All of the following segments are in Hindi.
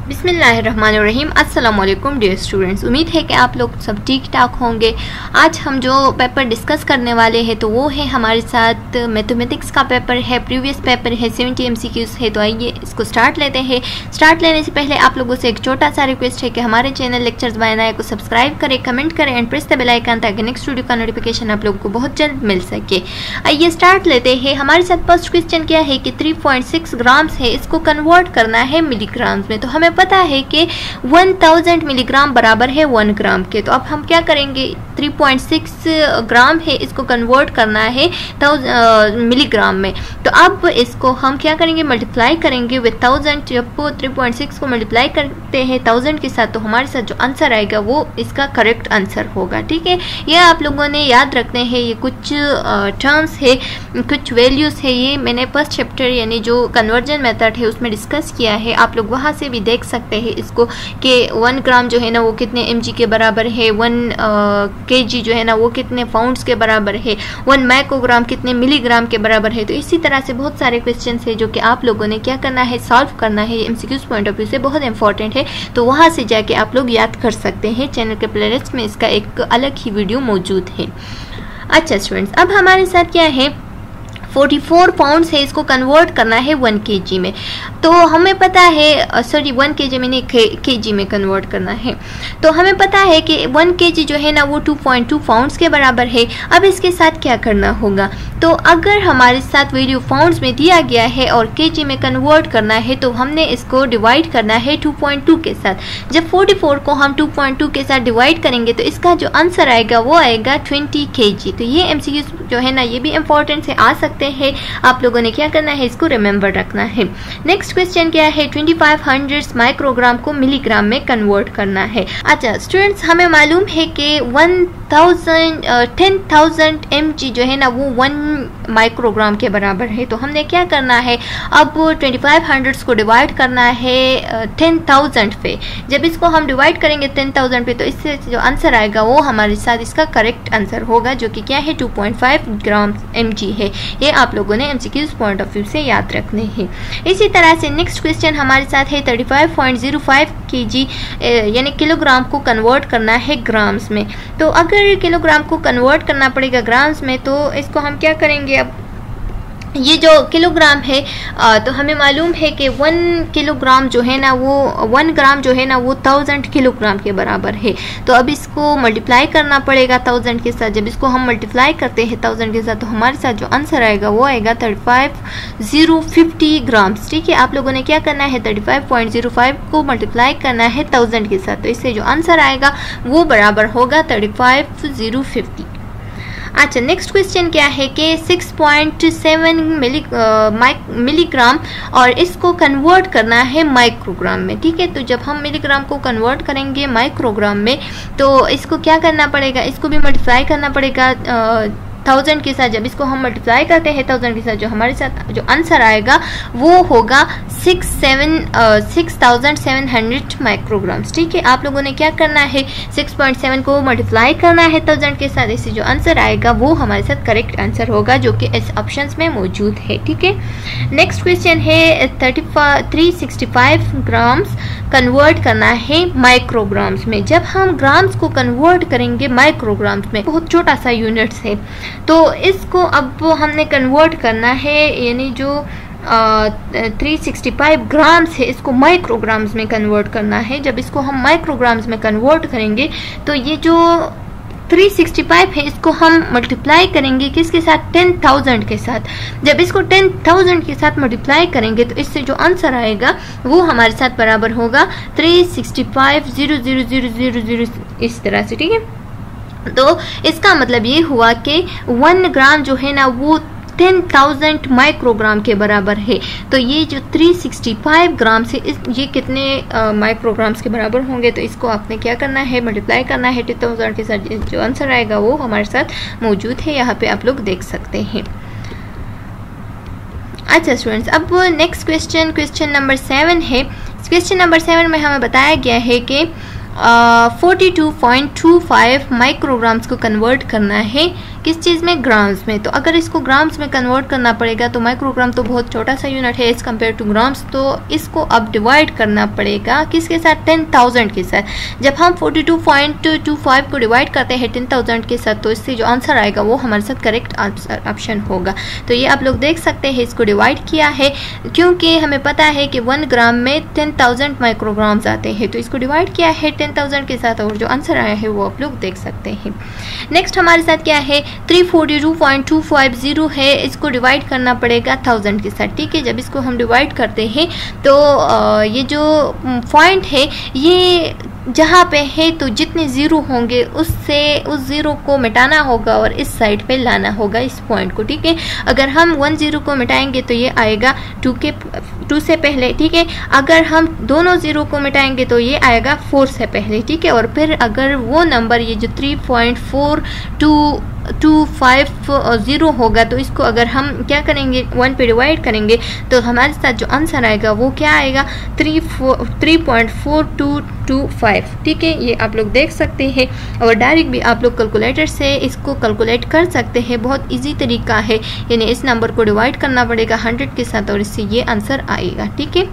बिस्मिल्लाहिर्रहमानिर्रहीम। अस्सलाम वालेकुम डियर स्टूडेंट्स, उम्मीद है कि आप लोग सब ठीक ठाक होंगे। आज हम जो पेपर डिस्कस करने वाले हैं तो वो है हमारे साथ मैथमेटिक्स का पेपर है, प्रीवियस पेपर है, 70 MCQs है। तो आइए इसको स्टार्ट लेते हैं। स्टार्ट लेने से पहले आप लोगों से एक छोटा सा रिक्वेस्ट है कि हमारे चैनल लेक्चर्स बाय नाया को सब्सक्राइब करें, कमेंट करें and press the bell icon ताकि नेक्स्ट वीडियो का नोटिफिकेशन आप लोगों को बहुत जल्द मिल सके। आइए स्टार्ट लेते हैं। हमारे साथ फर्स्ट क्वेश्चन क्या है कि 3.6 ग्राम्स है, इसको कन्वर्ट करना है मिलीग्राम्स में। तो हमें पता है कि 1000 मिलीग्राम बराबर है 1 ग्राम के। तो अब हम क्या करेंगे, 3.6 ग्राम है, इसको कन्वर्ट करना है मिलीग्राम में। तो अब इसको हम क्या करेंगे, मल्टीप्लाई करेंगे विद 1000। जब 3.6 को मल्टीप्लाई करते हैं 1000 के साथ तो हमारे साथ जो आंसर आएगा वो इसका करेक्ट आंसर होगा। ठीक है, ये आप लोगों ने याद रखने हैं। ये कुछ टर्म्स है, कुछ वैल्यूज है, ये मैंने फर्स्ट चैप्टर यानी जो कन्वर्जन मेथड है उसमें डिस्कस किया है। आप लोग वहाँ से भी देख सकते हैं इसको कि 1 ग्राम जो है ना वो कितने mg के बराबर है, 1 kg जो है ना वो कितने पाउंड्स के बराबर है, 1 माइक्रोग्राम कितने मिलीग्राम के बराबर है। तो इसी तरह से बहुत सारे क्वेश्चन है जो कि आप लोगों ने क्या करना है, सॉल्व करना है। MCQs पॉइंट ऑफ व्यू से बहुत इंपॉर्टेंट है, तो वहाँ से जाके आप लोग याद कर सकते हैं। चैनल के प्लेलिस्ट में इसका एक अलग ही वीडियो मौजूद है। अच्छा स्टूडेंट्स, अब हमारे साथ क्या है, 44 पाउंड्स है, इसको कन्वर्ट करना है 1 kg में। तो हमें पता है, सॉरी 1 kg में नहीं, kg में कन्वर्ट करना है। तो हमें पता है कि 1 kg जो है ना वो 2.2 पाउंड्स के बराबर है। अब इसके साथ क्या करना होगा, तो अगर हमारे साथ वैल्यू पाउंड्स में दिया गया है और kg में कन्वर्ट करना है तो हमने इसको डिवाइड करना है 2.2 के साथ। जब 44 को हम 2.2 के साथ डिवाइड करेंगे तो इसका जो आंसर आएगा वो आएगा 20 kg। तो ये MCQ जो है ना ये भी इंपॉर्टेंट है, आ सकते है। आप लोगों ने क्या करना है, इसको रिमेंबर रखना है। नेक्स्ट क्वेश्चन क्या है, 2500 माइक्रोग्राम को मिलीग्राम में कन्वर्ट करना है। अच्छा स्टूडेंट्स, हमें मालूम है कि 10,000 mg जो है ना वो 1 माइक्रोग्राम के बराबर है। तो हमने क्या करना है, अब 2500 को डिवाइड करना है 10,000 पे। जब इसको हम डिवाइड करेंगे 10,000 पे तो इससे जो आंसर आएगा वो हमारे साथ इसका करेक्ट आंसर होगा, जो कि क्या है 2.5 ग्राम mg है। ये आप लोगों ने MCQs पॉइंट ऑफ व्यू से याद रखने हैं। इसी तरह से नेक्स्ट क्वेश्चन हमारे साथ है 35.05 kg यानी किलोग्राम को कन्वर्ट करना है ग्राम्स में। तो अगर किलोग्राम को कन्वर्ट करना पड़ेगा ग्राम्स में तो इसको हम क्या करेंगे, अब ये जो किलोग्राम है तो हमें मालूम है कि 1 किलोग्राम जो है ना वो 1 ग्राम जो है ना वो 1000 किलोग्राम के बराबर है। तो अब इसको मल्टीप्लाई करना पड़ेगा 1000 के साथ। जब इसको हम मल्टीप्लाई करते हैं 1000 के साथ तो हमारे साथ जो आंसर आएगा वो आएगा 35,050 ग्राम्स। ठीक है, आप लोगों ने क्या करना है, 35.05 को मल्टीप्लाई करना है 1000 के साथ। तो इससे जो आंसर आएगा वो बराबर होगा 35,050। अच्छा नेक्स्ट क्वेश्चन क्या है कि 6.7 मिलीग्राम और इसको कन्वर्ट करना है माइक्रोग्राम में। ठीक है, तो जब हम मिलीग्राम को कन्वर्ट करेंगे माइक्रोग्राम में तो इसको क्या करना पड़ेगा, इसको भी मल्टीप्लाई करना पड़ेगा 1000 के साथ। जब इसको हम मल्टीप्लाई करते हैं 1000 के साथ जो हमारे साथ जो आंसर आएगा वो होगा 6700 माइक्रोग्राम्स। ठीक है, आप लोगों ने क्या करना है, 6.7 को मल्टीप्लाई करना है 1000 के साथ। इससे जो आंसर आएगा वो हमारे साथ करेक्ट आंसर होगा, जो कि इस ऑप्शंस में मौजूद है। ठीक है, नेक्स्ट क्वेश्चन है 365 ग्राम्स कन्वर्ट करना है माइक्रोग्राम्स में। जब हम ग्राम्स को कन्वर्ट करेंगे माइक्रोग्राम्स में, बहुत छोटा सा यूनिट्स है, तो इसको अब हमने कन्वर्ट करना है, यानी जो 365 ग्राम्स है इसको माइक्रोग्राम्स में कन्वर्ट करना है। जब इसको हम माइक्रोग्राम्स में कन्वर्ट करेंगे तो ये जो 365 है इसको हम मल्टीप्लाई करेंगे किसके साथ, 10,000 के साथ। जब इसको 10,000 के साथ मल्टीप्लाई करेंगे तो इससे जो आंसर आएगा वो हमारे साथ बराबर होगा 365,000 इस तरह से। ठीक है, तो इसका मतलब ये हुआ कि 1 ग्राम जो है ना वो 10,000 माइक्रोग्राम के बराबर है। तो ये जो 365 ग्राम से ये कितने माइक्रोग्राम्स के बराबर होंगे, तो इसको आपने क्या करना है, मल्टीप्लाई करना है 10,000 के साथ। जो आंसर आएगा वो हमारे साथ मौजूद है, यहाँ पे आप लोग देख सकते हैं। अच्छा स्टूडेंट्स, अब नेक्स्ट क्वेश्चन नंबर 7 है। क्वेश्चन नंबर 7 में हमें बताया गया है कि 42.25 माइक्रोग्राम्स को कन्वर्ट करना है किस चीज़ में, ग्राम्स में। तो अगर इसको ग्राम्स में कन्वर्ट करना पड़ेगा तो माइक्रोग्राम तो बहुत छोटा सा यूनिट है एज कम्पेयर टू ग्राम्स, तो इसको अब डिवाइड करना पड़ेगा किसके साथ, 10,000 के साथ। जब हम 42.25 को डिवाइड करते हैं 10,000 के साथ तो इससे जो आंसर आएगा वो हमारे साथ करेक्ट ऑप्शन होगा। तो ये आप लोग देख सकते हैं इसको डिवाइड किया है, क्योंकि हमें पता है कि 1 ग्राम में 10,000 माइक्रोग्राम्स आते हैं, तो इसको डिवाइड किया है 10,000 के साथ और जो आंसर आया है वो आप लोग देख सकते हैं। नेक्स्ट हमारे साथ क्या है, 342.250 है, इसको डिवाइड करना पड़ेगा 1000 के साथ। ठीक है, जब इसको हम डिवाइड करते हैं तो ये जो पॉइंट है ये जहाँ पे है तो जितने ज़ीरो होंगे उससे उस ज़ीरो को मिटाना होगा और इस साइड पे लाना होगा इस पॉइंट को। ठीक है, अगर हम 1 0 को मिटाएंगे तो ये आएगा 2 से पहले। ठीक है, अगर हम दोनों ज़ीरो को मिटाएंगे तो ये आएगा 4 से पहले। ठीक है, और फिर अगर वो नंबर ये जो 3.4250 होगा तो इसको अगर हम क्या करेंगे 1 पे डिवाइड करेंगे तो हमारे साथ जो आंसर आएगा वो क्या आएगा, 3.4225। ठीक है, ये आप लोग देख सकते हैं और डायरेक्ट भी आप लोग कैलकुलेटर से इसको कैलकुलेट कर सकते हैं, बहुत इजी तरीका है। यानी इस नंबर को डिवाइड करना पड़ेगा 100 के साथ और इससे ये आंसर आएगा। ठीक है,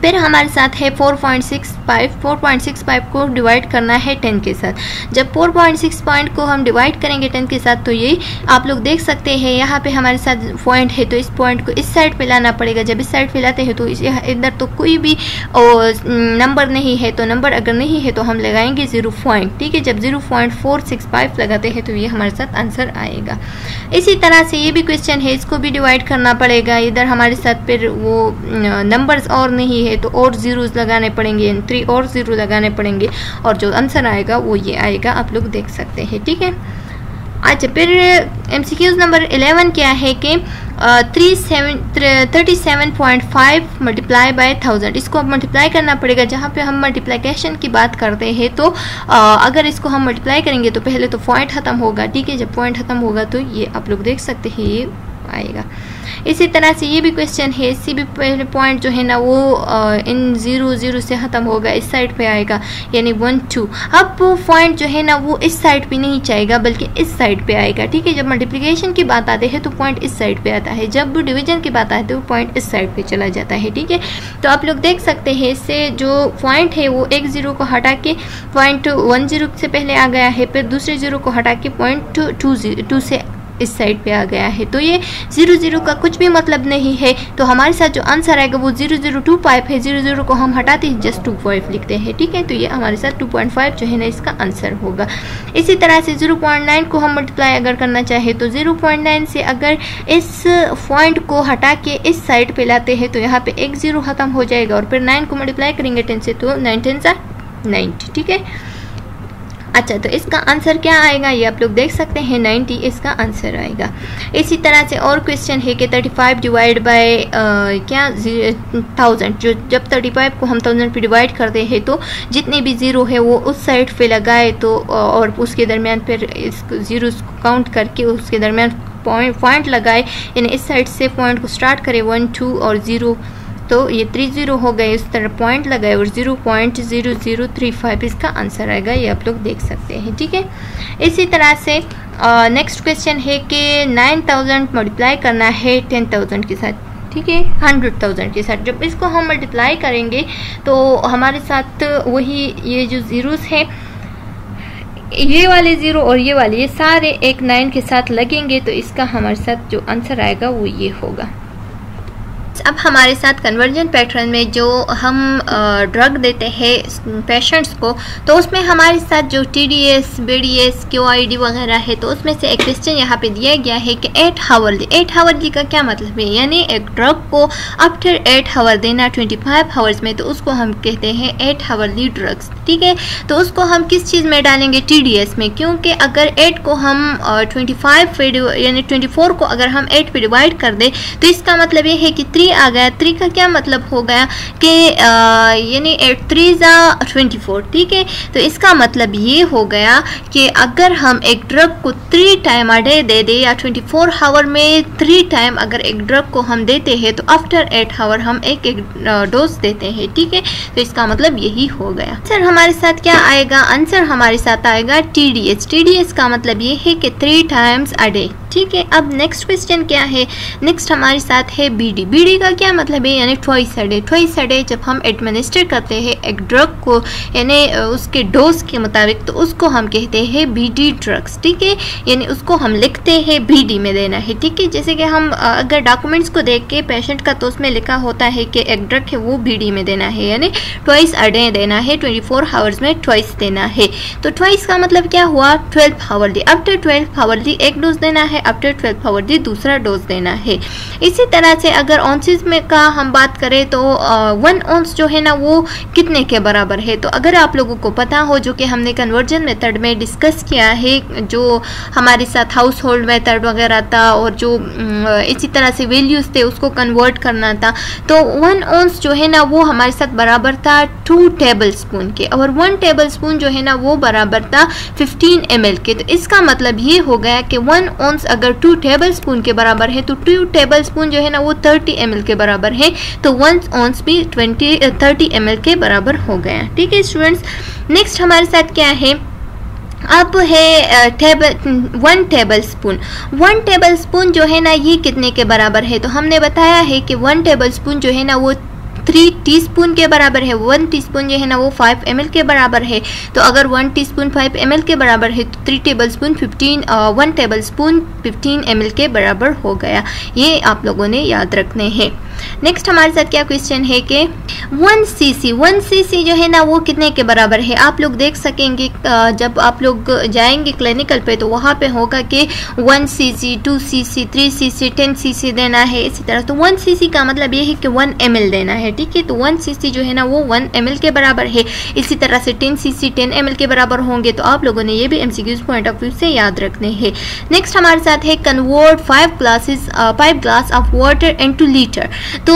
फिर हमारे साथ है 4.65 को डिवाइड करना है 10 के साथ। जब 4.6 को हम डिवाइड करेंगे 10 के साथ तो ये आप लोग देख सकते हैं यहाँ पे हमारे साथ पॉइंट है तो इस पॉइंट को इस साइड पे लाना पड़ेगा। जब इस साइड पे लाते हैं तो इधर तो कोई भी नंबर नहीं है, तो नंबर अगर नहीं है तो हम लगाएंगे 0 पॉइंट। ठीक है, जब 0.465 लगाते हैं तो ये हमारे साथ आंसर आएगा। इसी तरह से ये भी क्वेश्चन है, इसको भी डिवाइड करना पड़ेगा। इधर हमारे साथ फिर वो नंबर्स और नहीं है तो और जीरोस लगाने पड़ेंगे, 3 और 0 लगाने पड़ेंगे और जो आंसर आएगा वो ये आएगा, आप लोग देख सकते हैं। ठीक है, अच्छा फिर MCQs नंबर 11 क्या है कि 37.5 मल्टीप्लाई बाय 1000, इसको अब मल्टीप्लाई करना पड़ेगा। जहाँ पे हम मल्टीप्लिकेशन की बात करते हैं तो अगर इसको हम मल्टीप्लाई करेंगे तो पहले तो पॉइंट ख़त्म होगा। ठीक है, जब पॉइंट ख़त्म होगा तो ये आप लोग देख सकते हैं ये आएगा। इसी तरह से ये भी क्वेश्चन है, इससे भी पहले पॉइंट जो है ना वो इन 0 से ख़त्म होगा, इस साइड पे आएगा यानी 1 2। अब पॉइंट जो है ना वो इस साइड पे नहीं जाएगा बल्कि इस साइड पे आएगा। ठीक है, जब मल्टीप्लिकेशन की बात आती है तो पॉइंट इस साइड पे आता है, जब डिवीजन की बात आती है तो पॉइंट इस साइड पे चला जाता है। ठीक है, तो आप लोग देख सकते हैं इससे जो पॉइंट है वो एक 0 को हटा के पॉइंट 1 0 से पहले आ गया है, फिर दूसरे 0 को हटा के पॉइंट 2 से इस साइड पे आ गया है। तो ये 0 0 का कुछ भी मतलब नहीं है, तो हमारे साथ जो आंसर आएगा वो 0.025 है। 0 0 को हम हटाते ही जस्ट 2.5 लिखते हैं। ठीक है, तो ये हमारे साथ 2.5 जो है ना इसका आंसर होगा। इसी तरह से 0.9 को हम मल्टीप्लाई अगर करना चाहे तो 0.9 से अगर इस पॉइंट को हटा के इस साइड पे लाते हैं तो यहाँ पे एक 0 खत्म हो जाएगा और फिर 9 को मल्टीप्लाई करेंगे 10 से तो 9 10 90। ठीक है, अच्छा तो इसका आंसर क्या आएगा ये आप लोग देख सकते हैं, 90 इसका आंसर आएगा। इसी तरह से और क्वेश्चन है कि 35 डिवाइड बाय 1000, जो जब 35 को हम 1000 पे डिवाइड करते हैं तो जितने भी 0 है वो उस साइड पे लगाए तो और उसके दरमियान फिर इस 0 को काउंट करके उसके दरमियान पॉइंट लगाए, यानी इस साइड से पॉइंट को स्टार्ट करें 1 2 और 0, तो ये 3 0 हो गए, इस तरह पॉइंट लगाए और 0.0035 इसका आंसर आएगा, ये आप लोग देख सकते हैं। ठीक है, इसी तरह से नेक्स्ट क्वेश्चन है कि 9000 मल्टीप्लाई करना है 10,000 के साथ। ठीक है, 100,000 के साथ। जब इसको हम मल्टीप्लाई करेंगे तो हमारे साथ वही ये जो ज़ीरोस है, ये वाले 0 और ये वाले, ये सारे एक 9 के साथ लगेंगे तो इसका हमारे साथ जो आंसर आएगा वो ये होगा। अब हमारे साथ कन्वर्जन पैटर्न में जो हम ड्रग देते हैं पेशेंट्स को, तो उसमें हमारे साथ जो TDS, BDS, QID वगैरह है, तो उसमें से एक क्वेश्चन यहाँ पे दिया गया है कि 8 हावरली। 8 हावरली का क्या मतलब है, यानी एक ड्रग को आफ्टर 8 हावर देना 25 हावर्स में, तो उसको हम कहते हैं 8 हावरली ड्रग्स। ठीक है, तो उसको हम किस चीज़ में डालेंगे, TDS में, क्योंकि अगर 8 को हम 25 पे यानी 24 को अगर हम 8 पे डिवाइड कर दें तो इसका मतलब ये है कि 3 3 आ गया। 3 का क्या मतलब हो गया कि यानी 8 3 24, ठीक है। तो इसका मतलब ये हो गया कि अगर हम एक ड्रग को 3 टाइम अ डे दे दें या 24 आवर में 3 टाइम अगर एक ड्रग को हम देते हैं तो आफ्टर 8 आवर हम एक डोज देते हैं, ठीक है। तो इसका मतलब यही हो गया। आंसर हमारे साथ क्या आएगा? आंसर हमारे साथ आएगा TDH। TDH का मतलब ये है कि 3 टाइम्स अ डे, ठीक है। अब नेक्स्ट क्वेश्चन क्या है? नेक्स्ट हमारे साथ है BD। BD का क्या मतलब है? यानी twice a day. Twice a day जब हम एडमिनिस्टर करते हैं एक ड्रग को यानी उसके डोज के मुताबिक तो उसको हम कहते हैं BD ड्रग्स, ठीक है। यानी उसको हम लिखते हैं BD में देना है, ठीक है। जैसे कि हम अगर डॉक्यूमेंट्स को देख के पेशेंट का तो उसमें लिखा होता है कि एक ड्रग है वो BD में देना है, यानी ट्वाइस अ डे देना है, 24 आवर्स में ट्वाइस देना है। तो ट्वाइस का मतलब क्या हुआ? 12 आवरली। आफ्टर 12 आवरली एक डोज देना है, आफ्टर 12 आवरली दूसरा डोज देना है। इसी तरह से अगर ऑन्सेस में का हम बात करें तो 1 ऑन्स जो है ना वो कितने के बराबर है? तो अगर आप लोगों को पता हो, जो कि हमने कन्वर्जन मेथड में डिस्कस किया है, जो हमारे साथ हाउस होल्ड मेथड वगैरह था और जो इसी तरह से वैल्यूज थे उसको कन्वर्ट करना था, तो 1 ऑन्स जो है ना वो हमारे साथ बराबर था 2 टेबल स्पून के, और 1 टेबल स्पून जो है ना वो बराबर था 15 ml के। तो इसका मतलब ये हो गया कि 1 ऑन्स अगर 2 टेबल स्पून के बराबर है तो 2 टेबल स्पून जो है ना वो 30 ml के बराबर है, तो 1 ऑन्स भी 30 ml के बराबर हो गया, ठीक है स्टूडेंट्स। नेक्स्ट हमारे साथ क्या है? अब है 1 टेबल स्पून। 1 टेबल स्पून जो है ना ये कितने के बराबर है? तो हमने बताया है कि 1 टेबल स्पून जो है ना वो 3 टीस्पून के बराबर है। 1 टीस्पून जो है ना वो 5 ml के बराबर है। तो अगर 1 टीस्पून 5 ml के बराबर है तो 1 टेबल स्पून 15 ml के बराबर हो गया। ये आप लोगों ने याद रखने हैं। नेक्स्ट हमारे साथ क्या क्वेश्चन है कि 1 cc जो है ना वो कितने के बराबर है? आप लोग देख सकेंगे जब आप लोग जाएंगे क्लिनिकल पे तो वहाँ पे होगा कि 1 cc, 2 cc, 3 cc, 10 cc देना है, इसी तरह। तो 1 cc का मतलब ये है कि 1 ml देना है, ठीक है। तो 1 cc जो है ना वो 1 ml के बराबर है। इसी तरह से 10 cc 10 ml के बराबर होंगे। तो आप लोगों ने ये भी MCQs पॉइंट ऑफ व्यू से याद रखने हैं। नेक्स्ट हमारे साथ है convert 5 glass of water into litre. तो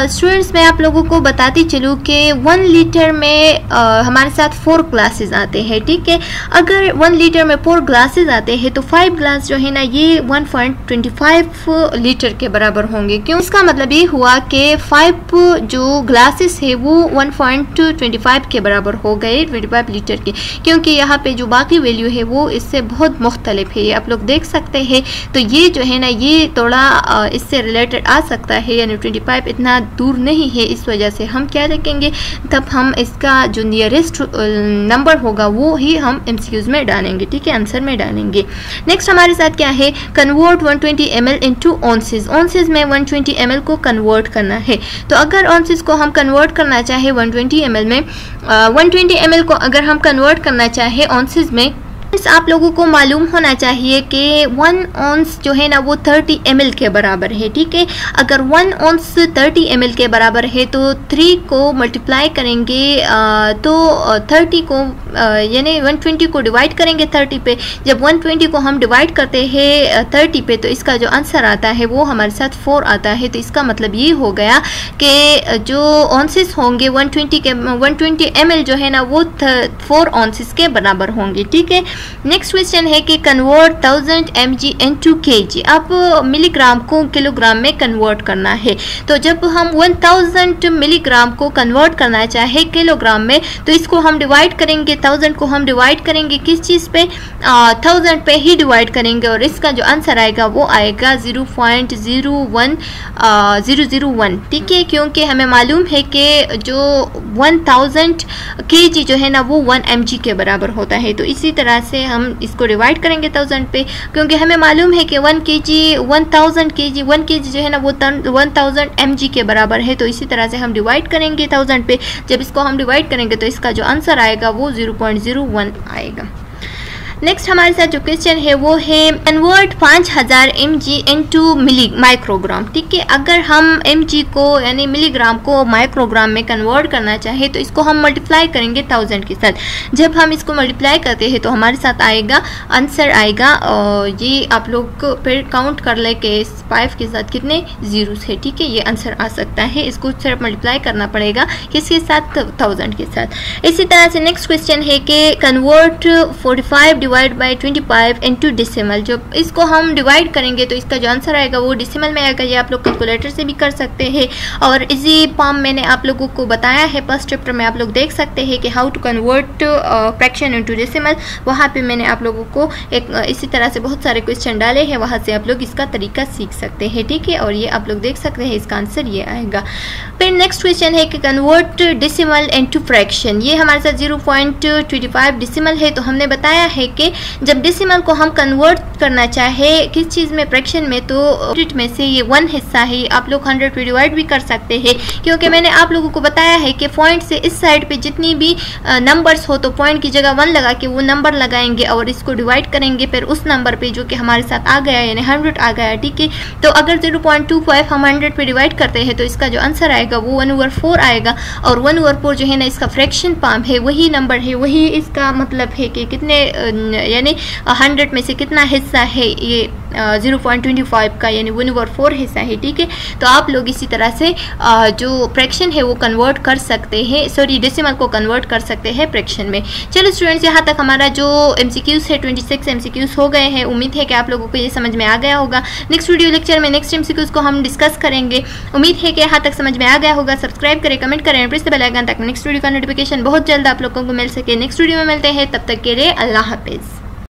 स्टूडेंट्स मैं आप लोगों को बताती चलूँ कि 1 लीटर में हमारे साथ 4 ग्लासेस आते हैं, ठीक है। अगर 1 लीटर में 4 ग्लासेस आते हैं तो 5 ग्लास जो है ना ये 1.25 लीटर के बराबर होंगे। क्यों? इसका मतलब ये हुआ कि 5 जो ग्लासेस है वो 1.25 के बराबर हो गए 25 लीटर के, क्योंकि यहाँ पे जो बाकी वैल्यू है वो इससे बहुत मुख्तलिफ है, ये आप लोग देख सकते हैं। तो ये जो है ना ये थोड़ा इससे रिलेटेड आ सकता है, यानी 25 इतना दूर नहीं है। इस वजह से हम क्या रखेंगे, तब हम इसका जो नियरेस्ट नंबर होगा वो ही हम MCQs में डालेंगे, ठीक है, आंसर में डालेंगे। नेक्स्ट हमारे साथ क्या है? Convert 120 ml into ounces. Ounces में 120 ml को कन्वर्ट करना है। तो अगर ऑन्सेस को हम कन्वर्ट करना चाहे 120 ml में 120 ml को अगर हम कन्वर्ट करना चाहे ऑन्सेस में, आप लोगों को मालूम होना चाहिए कि 1 ऑन्स जो है ना वो 30 ml के बराबर है, ठीक है। अगर 1 ऑन्स 30 ml के बराबर है तो 3 को मल्टीप्लाई करेंगे तो 30 को यानी 120 को डिवाइड करेंगे 30 पे। जब 120 को हम डिवाइड करते हैं 30 पे तो इसका जो आंसर आता है वो हमारे साथ 4 आता है। तो इसका मतलब ये हो गया कि जो ऑन्सेस होंगे 120 ml जो है ना वो 4 ऑन्सेस के बराबर होंगे, ठीक है। नेक्स्ट क्वेश्चन है कि कन्वर्ट 1000 mg इनटू kg। अब मिलीग्राम को किलोग्राम में कन्वर्ट करना है। तो जब हम 1000 मिलीग्राम को कन्वर्ट करना चाहे किलोग्राम में तो इसको हम डिवाइड करेंगे, 1000 को हम डिवाइड करेंगे किस चीज़ पे? 1000 पे ही डिवाइड करेंगे और इसका जो आंसर आएगा वो आएगा 0.01001, ठीक है। क्योंकि हमें मालूम है कि जो 1000 kg जो है ना वो 1 mg के बराबर होता है। तो इसी तरह से हम इसको डिवाइड करेंगे 1000 पे, क्योंकि हमें मालूम है कि 1 kg जो है ना वो 1000 mg के बराबर है। तो इसी तरह से हम डिवाइड करेंगे 1000 पे। जब इसको हम डिवाइड करेंगे तो इसका जो आंसर आएगा वो 0.01 आएगा। नेक्स्ट हमारे साथ जो क्वेश्चन है वो है कन्वर्ट 5000 mg इनटू मिली माइक्रोग्राम। ठीक है, अगर हम mg को यानी मिलीग्राम को माइक्रोग्राम में कन्वर्ट करना चाहे तो इसको हम मल्टीप्लाई करेंगे 1000 के साथ। जब हम इसको मल्टीप्लाई करते हैं तो हमारे साथ आएगा आंसर आएगा, और ये आप लोग फिर काउंट कर ले के 5 के साथ कितने जीरोस है। ठीक है, ये आंसर आ सकता है, इसको सिर्फ मल्टीप्लाई करना पड़ेगा किसके साथ, 1000 के साथ। इसी तरह से नेक्स्ट क्वेश्चन है कि convert 45 divide by 25 into decimal. जब इसको हम डिवाइड करेंगे तो इसका जो आंसर आएगा वो डेसिमल में आएगा। ये आप लोग कैलकुलेटर से भी कर सकते हैं, और इजी फॉर्म मैंने आप लोगों को बताया है फर्स्ट चैप्टर में, आप लोग देख सकते हैं कि how to convert fraction into decimal. वहाँ पे मैंने आप लोगों को एक इसी तरह से बहुत सारे क्वेश्चन डाले हैं, वहाँ से आप लोग इसका तरीका सीख सकते हैं। ठीक है, और ये आप लोग देख सकते हैं इसका आंसर ये आएगा। फिर नेक्स्ट क्वेश्चन है कि कन्वर्ट डेसिमल इनटू फ्रैक्शन। ये हमारे साथ 0.25 डेसिमल है। तो हमने बताया है कि जब डेसिमल को हम कन्वर्ट करना चाहे किस चीज़ में, फ्रैक्शन में, तो यूनिट में से ये 1 हिस्सा है, आप लोग 100 पे डिवाइड भी कर सकते हैं, क्योंकि मैंने आप लोगों को बताया है कि पॉइंट से इस साइड पे जितनी भी नंबर्स हो तो पॉइंट की जगह 1 लगा के वो नंबर लगाएंगे और इसको डिवाइड करेंगे फिर उस नंबर पे जो कि हमारे साथ आ गया यानी 100 आ गया। ठीक है, तो अगर 0.25 हम 100 पे डिवाइड करते हैं तो इसका जो आंसर आएगा वो 1/4 आएगा, और 1/4 जो है ना इसका फ्रैक्शन फॉर्म है, वही नंबर है, वही इसका मतलब है कि कितने यानी 100 में से कितना हिस्सा है ये 0.25 का यानी 1/4 हिस्सा है। ठीक है, तो आप लोग इसी तरह से जो फ्रैक्शन है वो कन्वर्ट कर सकते हैं, सॉरी डेसिमल को कन्वर्ट कर सकते हैं फ्रैक्शन में। चलो स्टूडेंट्स, यहाँ तक हमारा जो MCQs है 26 MCQs हो गए हैं। उम्मीद है कि आप लोगों को ये समझ में आ गया होगा। नेक्स्ट वीडियो लेक्चर में नेक्स्ट MCQs को हम डिस्कस करेंगे। उम्मीद है कि यहाँ तक समझ में आ गया होगा। सब्सक्राइब करें, कमेंट करें, प्रेस द बेल आइकन ताकि नेक्स्ट वीडियो का नोटिफिकेशन बहुत जल्द आप लोगों को मिल सके। नेक्स्ट वीडियो में मिलते हैं, तब तक के लिए अल्लाह हाफिज़।